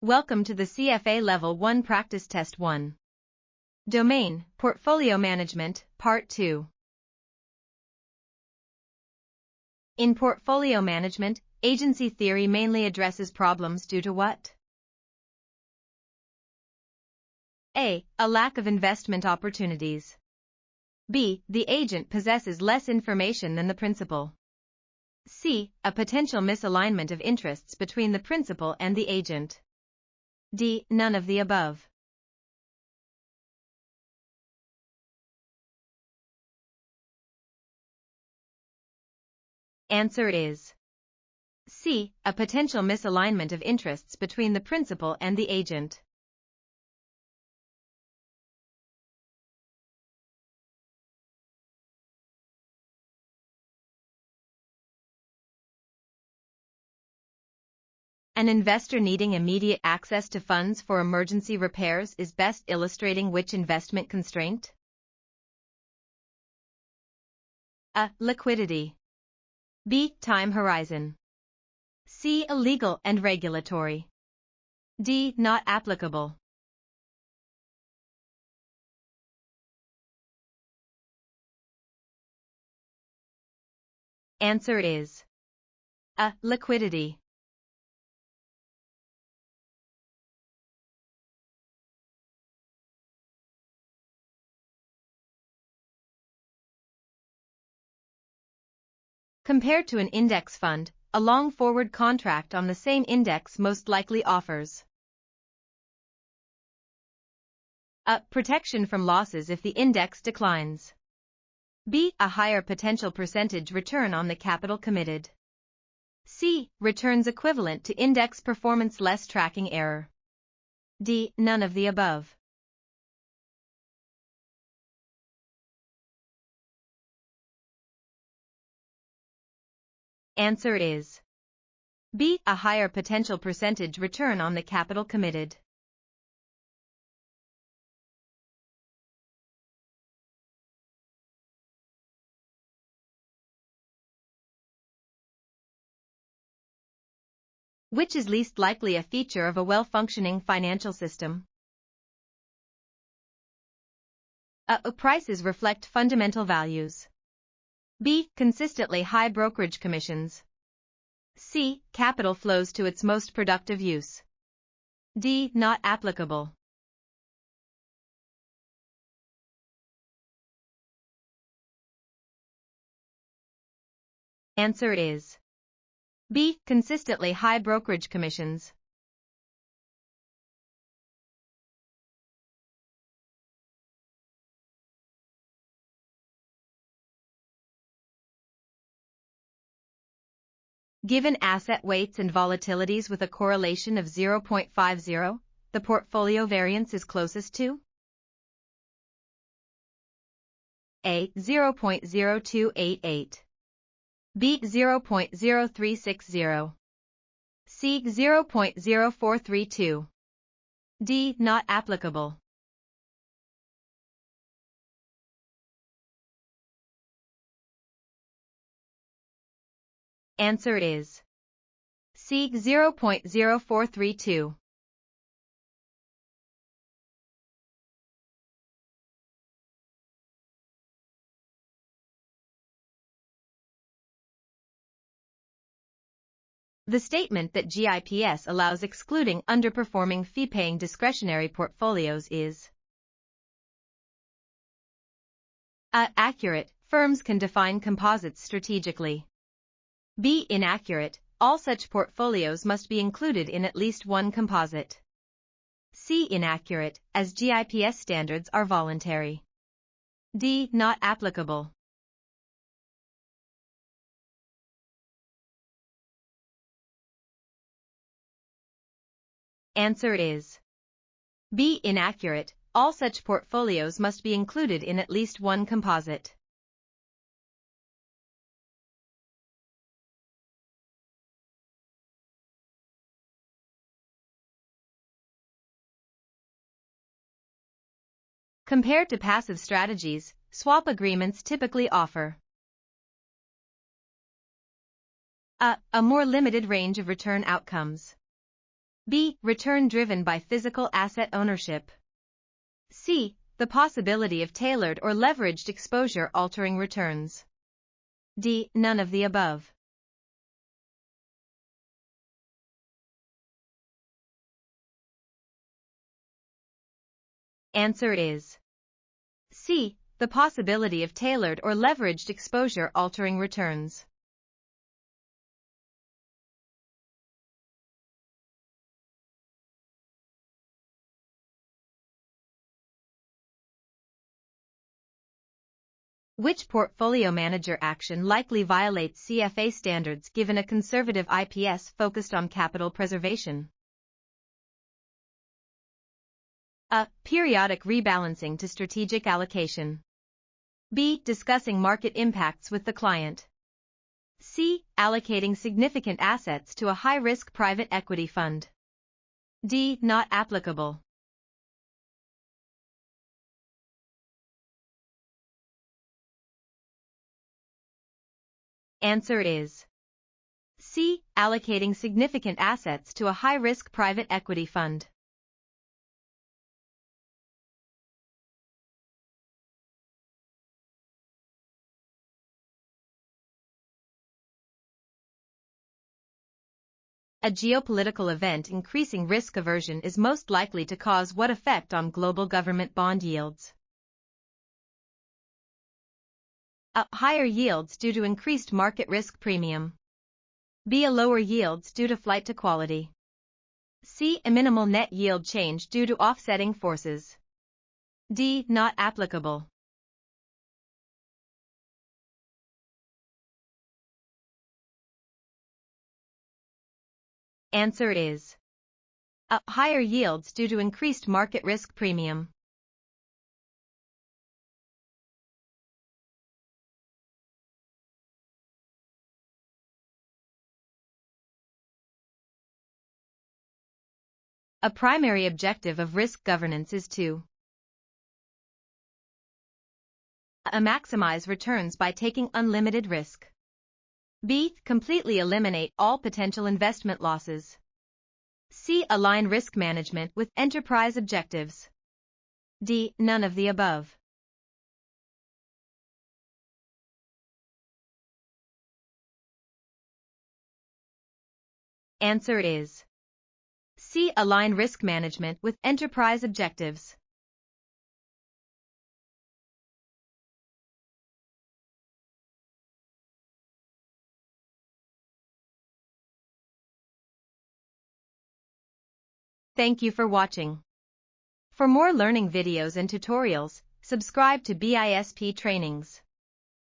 Welcome to the CFA Level 1 Practice Test 1. Domain, Portfolio Management, Part 2. In portfolio management, agency theory mainly addresses problems due to what? A. A lack of investment opportunities. B. The agent possesses less information than the principal. C. A potential misalignment of interests between the principal and the agent. D. None of the above. Answer is C. A potential misalignment of interests between the principal and the agent. An investor needing immediate access to funds for emergency repairs is best illustrating which investment constraint? A. Liquidity. B. Time horizon. C. Legal and regulatory. D. Not applicable. Answer is A. Liquidity. Compared to an index fund, a long forward contract on the same index most likely offers A. Protection from losses if the index declines. B. A higher potential percentage return on the capital committed. C. Returns equivalent to index performance less tracking error. D. None of the above. Answer is B. A higher potential percentage return on the capital committed. Which is least likely a feature of a well-functioning financial system? A. Prices reflect fundamental values. B. Consistently high brokerage commissions. C. Capital flows to its most productive use. D. Not applicable. Answer is B. Consistently high brokerage commissions. Given asset weights and volatilities with a correlation of 0.50, the portfolio variance is closest to A. 0.0288. B. 0.0360. C. 0.0432. D. Not applicable. Answer is C. 0.0432. The statement that GIPS allows excluding underperforming fee-paying discretionary portfolios is A. Accurate. Firms can define composites strategically. B. Inaccurate. All such portfolios must be included in at least one composite. C. Inaccurate, as GIPS standards are voluntary. D. Not applicable. Answer is B. Inaccurate. All such portfolios must be included in at least one composite. Compared to passive strategies, swap agreements typically offer A more limited range of return outcomes. B. Return driven by physical asset ownership. C. The possibility of tailored or leveraged exposure altering returns. D. None of the above. Answer is C. The possibility of tailored or leveraged exposure altering returns. Which portfolio manager action likely violates CFA standards given a conservative IPS focused on capital preservation? A. Periodic rebalancing to strategic allocation. B. Discussing market impacts with the client. C. Allocating significant assets to a high-risk private equity fund. D. Not applicable. Answer is C. Allocating significant assets to a high-risk private equity fund. A geopolitical event increasing risk aversion is most likely to cause what effect on global government bond yields? A. Higher yields due to increased market risk premium. B. A lower yields due to flight to quality. C. A minimal net yield change due to offsetting forces. D. Not applicable. Answer is A. Higher yields due to increased market risk premium. A primary objective of risk governance is to A. Maximize returns by taking unlimited risk. B. Completely eliminate all potential investment losses. C. Align risk management with enterprise objectives. D. None of the above. Answer is C. Align risk management with enterprise objectives. Thank you for watching. For more learning videos and tutorials, subscribe to BISP Trainings.